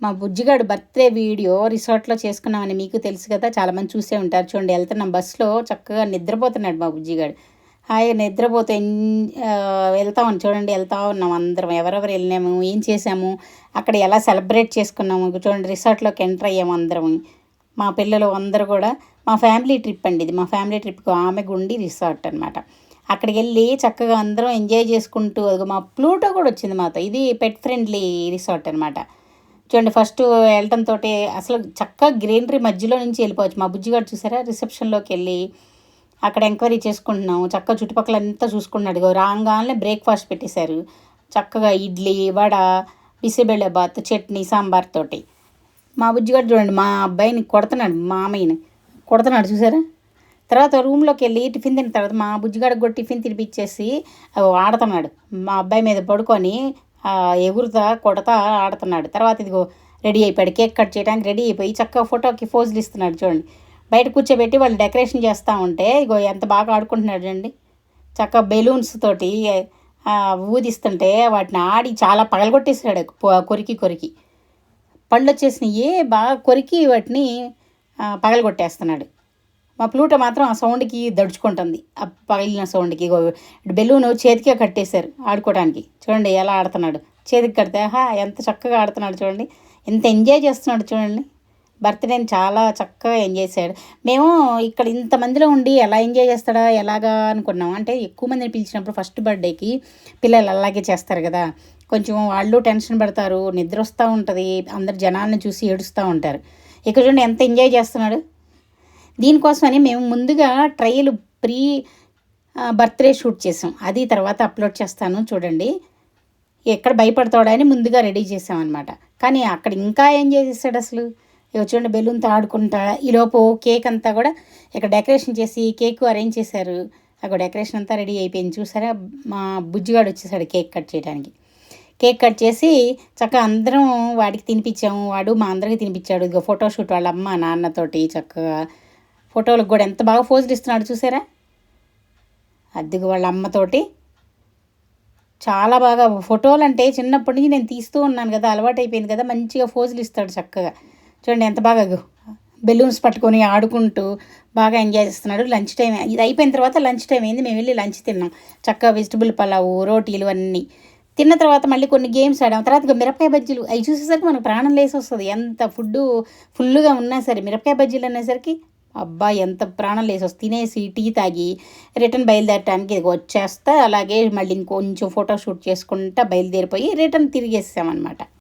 మా Bujjigadu birthday video రిసార్ట్లో చేసుకున్నామని మీకు తెలుసు కదా, చాలామంది చూసే ఉంటారు. చూడండి, వెళ్తున్నాం బస్సులో, చక్కగా నిద్రపోతున్నాడు మా బుజ్జిగాడు. హాయిగా నిద్రపోతే వెళ్తామని చూడండి, వెళ్తా ఉన్నాం అందరం. ఎవరెవరు వెళ్ళినాము, ఏం చేసాము, అక్కడ ఎలా సెలబ్రేట్ చేసుకున్నాము చూడండి. రిసార్ట్లోకి ఎంటర్ అయ్యాము అందరం. మా పిల్లలు అందరూ కూడా. మా ఫ్యామిలీ ట్రిప్ అండి ఇది. మా ఫ్యామిలీ ట్రిప్కి ఆమెగుండి రిసార్ట్ అనమాట. అక్కడికి వెళ్ళి చక్కగా అందరం ఎంజాయ్ చేసుకుంటూ, అది మా ప్లూటో కూడా వచ్చింది మాతో. ఇది పెట్ ఫ్రెండ్లీ రిసార్ట్ అనమాట. చూడండి, ఫస్ట్ వెళ్ళటంతో అసలు చక్కగా గ్రీనరీ మధ్యలో నుంచి వెళ్ళిపోవచ్చు. మా బుజ్జిగాడు చూసారా, రిసెప్షన్లోకి వెళ్ళి అక్కడ ఎంక్వైరీ చేసుకుంటున్నాము. చక్కగా చుట్టుపక్కల అంతా చూసుకున్నాడు. రాగానే బ్రేక్ఫాస్ట్ పెట్టేశారు. చక్కగా ఇడ్లీ, వడ, బిసిబెళ్ళే బాత్, చట్నీ, సాంబార్ తోటి. మా బుజ్జిగాడు చూడండి, మా అబ్బాయిని కొడుతున్నాడు, మామయ్యని కొడుతున్నాడు చూసారా. తర్వాత రూమ్లోకి వెళ్ళి టిఫిన్ తిన్న తర్వాత మా బుజ్జిగాడికి కూడా టిఫిన్ తినిపించేసి ఆడుతున్నాడు. మా అబ్బాయి మీద పడుకొని ఎగురుతా కొడతా ఆడుతున్నాడు. తర్వాత ఇదిగో రెడీ అయిపోయాడు. కేక్ కట్ చేయడానికి రెడీ అయిపోయి చక్కగా ఫోటోకి పోజులు ఇస్తున్నాడు చూడండి. బయట కూర్చోబెట్టి వాళ్ళు డెకరేషన్ చేస్తూ ఉంటే ఇగో ఎంత బాగా ఆడుకుంటున్నాడు చూడండి. చక్కగా బెలూన్స్ తోటి ఊదిస్తుంటే వాటిని ఆడి చాలా పగలగొట్టేసాడు, కొరికి కొరికి. పళ్ళు వచ్చేసినాయి, బాగా కొరికి వాటిని పగలగొట్టేస్తున్నాడు. మా ప్లూటో మాత్రం ఆ సౌండ్కి దడుచుకుంటుంది, ఆ పగిలిన సౌండ్కి. బెలూన్ చేతికే కట్టేశారు ఆడుకోవడానికి. చూడండి ఎలా ఆడుతున్నాడు, చేతికి కడితే ఎంత చక్కగా ఆడుతున్నాడు చూడండి. ఎంత ఎంజాయ్ చేస్తున్నాడు చూడండి. బర్త్డేని చాలా చక్కగా ఎంజాయ్ చేశాడు. మేము ఇక్కడ ఇంతమందిలో ఉండి ఎలా ఎంజాయ్ చేస్తాడా ఎలాగా అనుకున్నాం. అంటే ఎక్కువ మందిని పిలిచినప్పుడు ఫస్ట్ బర్త్డేకి పిల్లలు అలాగే చేస్తారు కదా, కొంచెం వాళ్ళు టెన్షన్ పడతారు, నిద్ర వస్తూ ఉంటుంది, అందరు జనాలను చూసి ఏడుస్తూ ఉంటారు. ఇక్కడ చూడండి ఎంత ఎంజాయ్ చేస్తున్నాడు. దీనికోసమని మేము ముందుగా ట్రయల్ ప్రీ బర్త్డే షూట్ చేసాం. అది తర్వాత అప్లోడ్ చేస్తాను చూడండి. ఎక్కడ భయపడతాడని ముందుగా రెడీ చేసామన్నమాట. కానీ అక్కడ ఇంకా ఎంజాయ్ చేశాడు అసలు. ఇక చూడండి, బెలూన్తో ఆడుకుంటా. ఈలోపు కేక్ అంతా కూడా ఇక్కడ డెకరేషన్ చేసి కేక్ అరేంజ్ చేశారు. అక్కడ డెకరేషన్ అంతా రెడీ అయిపోయింది చూసారా. మా బుజ్జిగాడు వచ్చేసాడు కేక్ కట్ చేయడానికి. కేక్ కట్ చేసి చక్కగా అందరం వాడికి తినిపించాము, వాడు మా అందరికీ తినిపించాడు. ఇక ఫోటోషూట్ వాళ్ళ అమ్మ నాన్నతోటి చక్కగా ఫోటోలకు కూడా ఎంత బాగా పోజులు ఇస్తున్నాడు చూసారా. అద్దెకు వాళ్ళ అమ్మతోటి చాలా బాగా ఫోటోలు అంటే చిన్నప్పటి నుంచి నేను తీస్తూ ఉన్నాను కదా, అలవాటు అయిపోయింది కదా, మంచిగా పోజులు ఇస్తాడు చక్కగా. చూడండి ఎంత బాగా బెలూన్స్ పట్టుకొని ఆడుకుంటూ బాగా ఎంజాయ్ చేస్తున్నాడు. లంచ్ టైం ఇది అయిపోయిన తర్వాత లంచ్ టైం అయింది. మేము వెళ్ళి లంచ్ తిన్నాం. చక్కగా వెజిటబుల్ పలావు, రోటీలు అన్నీ తిన్న తర్వాత మళ్ళీ కొన్ని గేమ్స్ ఆడాం. తర్వాత మిరపకాయ బజ్జీలు అవి చూసేసరికి మనకు ప్రాణం లేసి వస్తుంది. ఎంత ఫుల్గా ఉన్నా సరే మిరపకాయ బజ్జీలు అనేసరికి అబ్బా ఎంత ప్రాణం లేసి వస్తుంది. తినేసి టీ తాగి రిటర్న్ బయలుదేరటానికి వచ్చేస్తా. అలాగే మళ్ళీ ఇంకొంచెం ఫోటో షూట్ చేసుకుంటా బయలుదేరిపోయి రిటర్న్ తిరిగేసామన్నమాట.